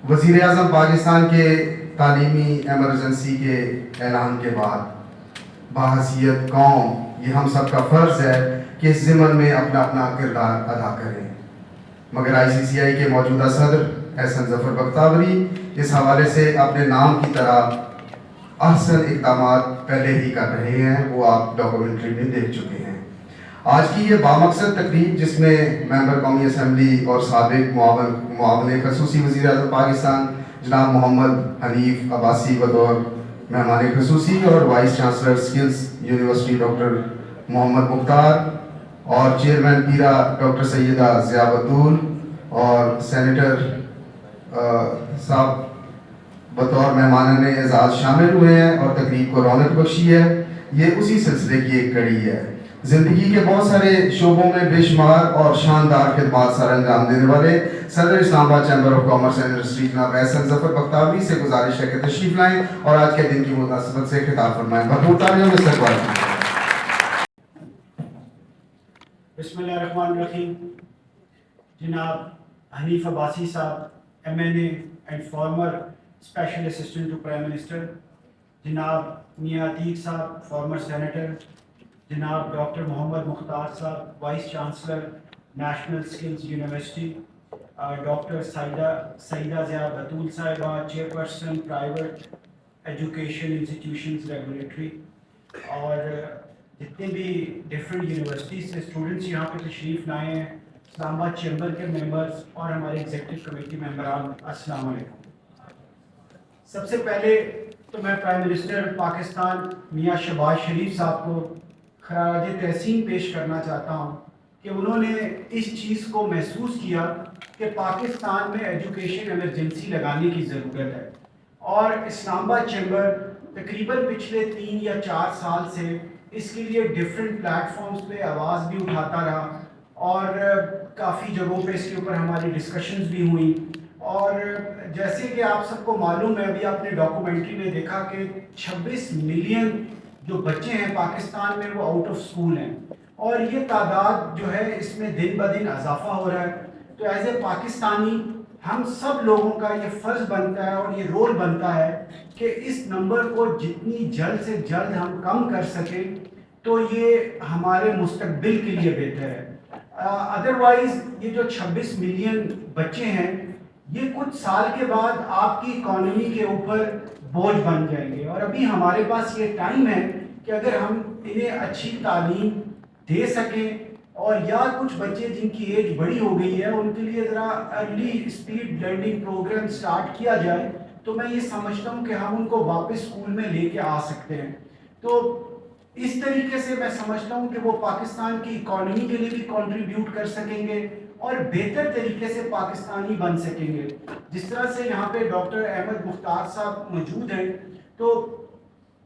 وزیر اعظم پاکستان کے تعلیمی ایمرجنسی کے اعلان کے بعد بحیثیت قوم یہ ہم سب کا فرض ہے کہ اس ضمن میں اپنا اپنا کردار ادا کریں، مگر ICCI کے موجودہ صدر احسن ظفر بختیوری اس حوالے سے اپنے نام کی طرح احسن اقدامات پہلے ہی کر رہے ہیں، وہ آپ ڈاکومنٹری میں دیکھ چکے ہیں۔ آج کی یہ بامقصد تقریب جس میں ممبر قومی اسمبلی اور سابق معاون خصوصی وزیر اعظم پاکستان جناب محمد حنیف عباسی بطور مہمان خصوصی اور vice chancellor skills university doctor Muhammad Mukhtar اور chairman PERA doctor Syeda Zia Batool اور سینیٹر صاحب بطور مہمان اعزاز شامل ہوئے ہیں اور تقریب کو رونق بخشی ہے، یہ اسی سلسلے کی ایک کڑی ہے۔ زندگی کے بہت سارے شعبوں میں بے شمار اور شاندار خدمات سر انجام دینے والے صدر اسلام آباد chamber of commerce and industry جناب احسن ظفر بختیوری سے گزارش ہے کہ تشریف لائیں اور آج کے دن کی مناسبت سے خطاب فرمائیں۔ بھرپور تالیوں میں استقبال کیجیے۔ بسم اللہ الرحمن الرحیم۔ جناب حنیف عباسی صاحب MNA and former special assistant to prime minister, جناب میاں عتیق صاحب فارمر سینیٹر، جناب ڈاکٹر محمد مختار صاحب vice chancellor national skills university, doctor Syeda Zia Batool صاحبہ chairperson private education institutions regulatory, اور جتنے بھی ڈفرینٹ یونیورسٹیز سے اسٹوڈنٹس یہاں پہ تشریف لائے ہیں، اسلام آباد چیمبر کے ممبرز اور ہمارے ایگزیکٹو کمیٹی ممبران، السلام علیکم۔ سب سے پہلے تو میں پرائم منسٹر پاکستان میاں شہباز شریف صاحب کو خراج تحسین پیش کرنا چاہتا ہوں کہ انہوں نے اس چیز کو محسوس کیا کہ پاکستان میں ایجوکیشن ایمرجنسی لگانے کی ضرورت ہے، اور اسلام آباد چیمبر تقریباً پچھلے 3 یا 4 سال سے اس کے لیے ڈفرینٹ پلیٹ فارمز پہ آواز بھی اٹھاتا رہا، اور کافی جگہوں پہ اس کے اوپر ہماری ڈسکشنز بھی ہوئیں۔ اور جیسے کہ آپ سب کو معلوم ہے، ابھی آپ نے ڈاکومنٹری میں دیکھا کہ 26 ملین جو بچے ہیں پاکستان میں وہ آؤٹ آف اسکول ہیں، اور یہ تعداد جو ہے اس میں دن بدن اضافہ ہو رہا ہے۔ تو ایز اے پاکستانی ہم سب لوگوں کا یہ فرض بنتا ہے اور یہ رول بنتا ہے کہ اس نمبر کو جتنی جلد سے جلد ہم کم کر سکیں تو یہ ہمارے مستقبل کے لیے بہتر ہے۔ ادروائز یہ جو 26 ملین بچے ہیں یہ کچھ سال کے بعد آپ کی اکانومی کے اوپر بوجھ بن جائیں گے، اور ابھی ہمارے پاس یہ ٹائم ہے کہ اگر ہم انہیں اچھی تعلیم دے سکیں، اور یا کچھ بچے جن کی ایج بڑی ہو گئی ہے ان کے لیے ذرا early speed learning programme start کیا جائے، تو میں یہ سمجھتا ہوں کہ ہم ان کو واپس اسکول میں لے کے آ سکتے ہیں۔ تو اس طریقے سے میں سمجھتا ہوں کہ وہ پاکستان کی اکانومی کے لیے بھی کنٹریبیوٹ کر سکیں گے اور بہتر طریقے سے پاکستانی بن سکیں گے۔ جس طرح سے یہاں پہ ڈاکٹر احمد مختار صاحب موجود ہیں، تو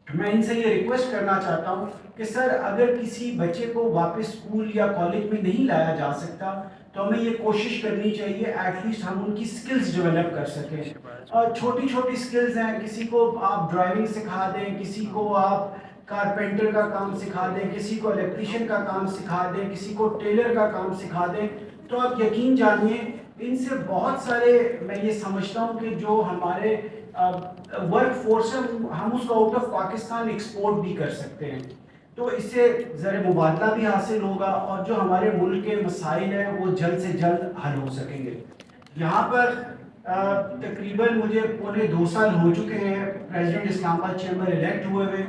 میں ان سے یہ ریکویسٹ کرنا چاہتا ہوں کہ سر اگر کسی بچے کو واپس اسکول یا کالج میں نہیں لایا جا سکتا تو ہمیں یہ کوشش کرنی چاہیے ایٹ لیسٹ ہم ان کی سکلز ڈیولپ کر سکیں، اور چھوٹی چھوٹی سکلز ہیں، کسی کو آپ ڈرائیونگ سکھا دیں، کسی کو آپ کارپینٹر کا کام سکھا دیں، کسی کو الیکٹریشین کا کام سکھا دیں، کسی کو ٹیلر کا کام سکھا دیں، تو آپ یقین جانیے ان سے بہت سارے میں یہ سمجھتا ہوں کہ جو ہمارے ورک فورس ہے ہم اس کو آؤٹ آف پاکستان ایکسپورٹ بھی کر سکتے ہیں۔ تو اس سے زر مبادلہ بھی حاصل ہوگا اور جو ہمارے ملک کے مسائل ہیں وہ جلد سے جلد حل ہو سکیں گے۔ یہاں پر تقریباً مجھے 2.25 سال ہو چکے ہیں پریزیڈنٹ اسلام آباد چیمبر الیکٹ ہوئے ہوئے،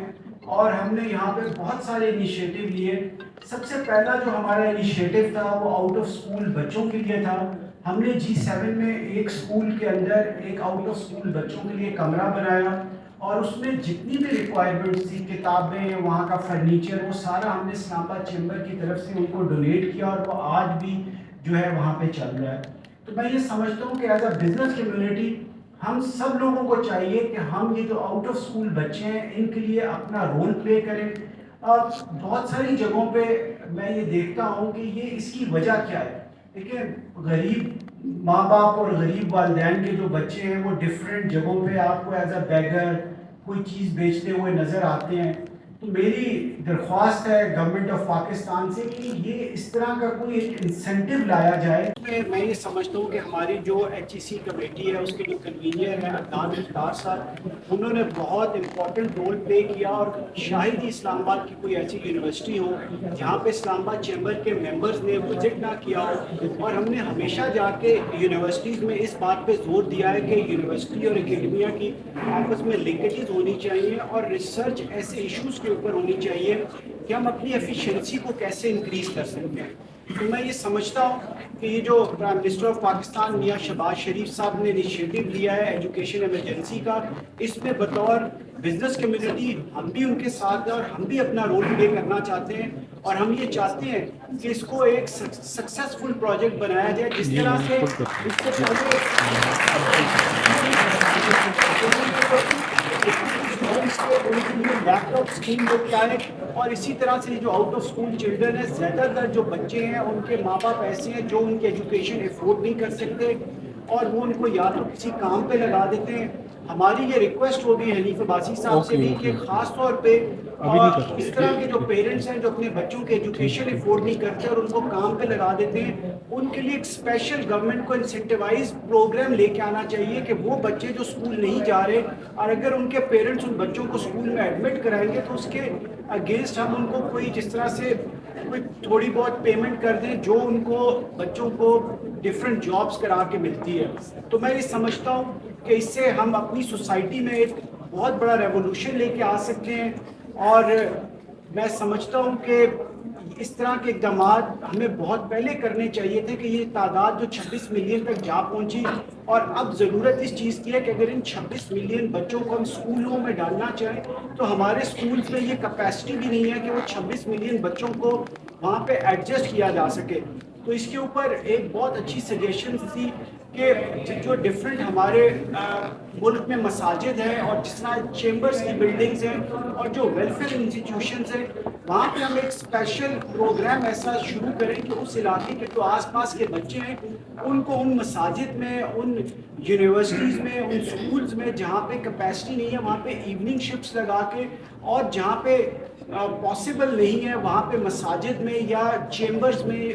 اور ہم نے یہاں پہ بہت سارے انیشیٹو لیے۔ سب سے پہلا جو ہمارا انیشیٹو تھا وہ آؤٹ آف اسکول بچوں کے لیے تھا۔ ہم نے G7 میں ایک اسکول کے اندر ایک آؤٹ آف اسکول بچوں کے لیے کمرہ بنایا، اور اس میں جتنی بھی ریکوائرمنٹس تھی، کتابیں، وہاں کا فرنیچر، وہ سارا ہم نے اسلام آباد چیمبر کی طرف سے ان کو ڈونیٹ کیا، اور وہ آج بھی جو ہے وہاں پہ چل رہا ہے۔ تو میں یہ سمجھتا ہوں کہ ایز اے بزنس کمیونٹی ہم سب لوگوں کو چاہیے کہ ہم یہ جو آؤٹ آف اسکول بچے ہیں ان کے لیے اپنا رول پلے کریں۔ بہت ساری جگہوں پہ میں یہ دیکھتا ہوں کہ یہ اس کی وجہ کیا ہے۔ دیکھیں، غریب ماں باپ اور غریب والدین کے جو بچے ہیں وہ ڈفرینٹ جگہوں پہ آپ کو ایز اے بیگر کوئی چیز بیچتے ہوئے نظر آتے ہیں۔ تو میری درخواست ہے گورنمنٹ آف پاکستان سے کہ یہ اس طرح کا کوئی ایک انسینٹیو لایا جائے. میں یہ سمجھتا ہوں کہ ہماری جو ایچ ای سی کمیٹی ہے اس کے جو کنوینئر ہیں عدنان مختار صاحب, انہوں نے بہت امپورٹنٹ رول پلے کیا, اور شاید ہی اسلام آباد کی کوئی ایسی یونیورسٹی ہو جہاں پہ اسلام آباد چیمبر کے ممبرز نے وزٹ نہ کیا ہو. اور ہم نے ہمیشہ جا کے یونیورسٹیز میں اس بات پہ زور دیا ہے کہ یونیورسٹی اور اکیڈمیا کی آپس میں لنکیجز ہونی چاہیے, اور ریسرچ ایسے ایشوز کے اوپر ہونی چاہیے کہ ہم اپنی ایفیشینسی کو کیسے انکریز کر سکتے ہیں. تو میں یہ سمجھتا ہوں کہ یہ جو پرائم منسٹر آف پاکستان میاں شہباز شریف صاحب نے انیشیٹو لیا ہے ایجوکیشن ایمرجنسی کا, اس میں بطور بزنس کمیونٹی ہم بھی ان کے ساتھ ہیں اور ہم بھی اپنا رول پلے کرنا چاہتے ہیں, اور ہم یہ چاہتے ہیں کہ اس کو ایک سکسیسفل پروجیکٹ بنایا جائے جس طرح سے اس سے لیپ ٹاپ اسکیم دیتا ہے, اور اسی طرح سے جو آؤٹ آف اسکول چلڈرن ہیں, زیادہ تر جو بچے ہیں ان کے ماں باپ ایسے ہیں جو ان کی ایجوکیشن افورڈ نہیں کر سکتے اور وہ ان کو یا تو کسی کام پہ لگا دیتے ہیں. ہماری یہ ریکویسٹ ہوگی حنیف عباسی صاحب سے بھی کہ خاص طور پہ اس طرح کے جو پیرنٹس ہیں جو اپنے بچوں کے ایجوکیشن افورڈ نہیں کرتے اور ان کو کام پہ لگا دیتے ہیں, ان کے لیے ایک اسپیشل گورنمنٹ کو انسینٹیوائز پروگرام لے کے آنا چاہیے کہ وہ بچے جو اسکول نہیں جا رہے, اور اگر ان کے پیرنٹس ان بچوں کو اسکول میں ایڈمٹ کرائیں گے تو اس کے اگینسٹ ہم ان کو کوئی جس طرح سے کوئی تھوڑی بہت پیمنٹ کر دیں جو ان کو بچوں کو ڈفرینٹ جابس کرا کے ملتی ہے. تو میں یہ سمجھتا ہوں کہ اس سے ہم اپنی سوسائٹی میں ایک بہت بڑا ریولوشن لے کے آ سکتے ہیں, اور میں سمجھتا ہوں کہ اس طرح کے اقدامات ہمیں بہت پہلے کرنے چاہیے تھے کہ یہ تعداد جو 26 ملین تک جا پہنچی, اور اب ضرورت اس چیز کی ہے کہ اگر ان 26 ملین بچوں کو ہم اسکولوں میں ڈالنا چاہیں تو ہمارے اسکولس میں یہ کیپیسٹی بھی نہیں ہے کہ وہ 26 ملین بچوں کو وہاں پہ ایڈجسٹ کیا جا سکے. تو اس کے اوپر ایک بہت اچھی سجیشن تھی کہ جو ڈفرینٹ ہمارے ملک میں مساجد ہیں اور جس طرح چیمبرس کی بلڈنگز ہیں اور جو ویلفیئر انسٹیٹیوشنز ہیں, وہاں پہ ہم ایک اسپیشل پروگرام ایسا شروع کریں کہ اس علاقے کے جو آس پاس کے بچے ہیں ان کو ان مساجد میں, ان یونیورسٹیز میں, ان اسکولز میں جہاں پہ کیپیسٹی نہیں ہے وہاں پہ ایوننگ شفٹس لگا کے, اور جہاں پہ پاسبل نہیں ہے وہاں پہ مساجد میں یا چیمبرز میں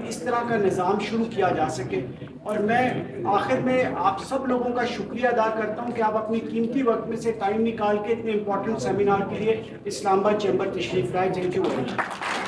اس طرح کا نظام شروع کیا جا سکے. اور میں آخر میں آپ سب لوگوں کا شکریہ ادا کرتا ہوں کہ آپ اپنی قیمتی وقت میں سے ٹائم نکال کے اتنے امپورٹنٹ سیمینار کے لیے اسلام آباد چیمبر تشریف لائے. Thank you very much.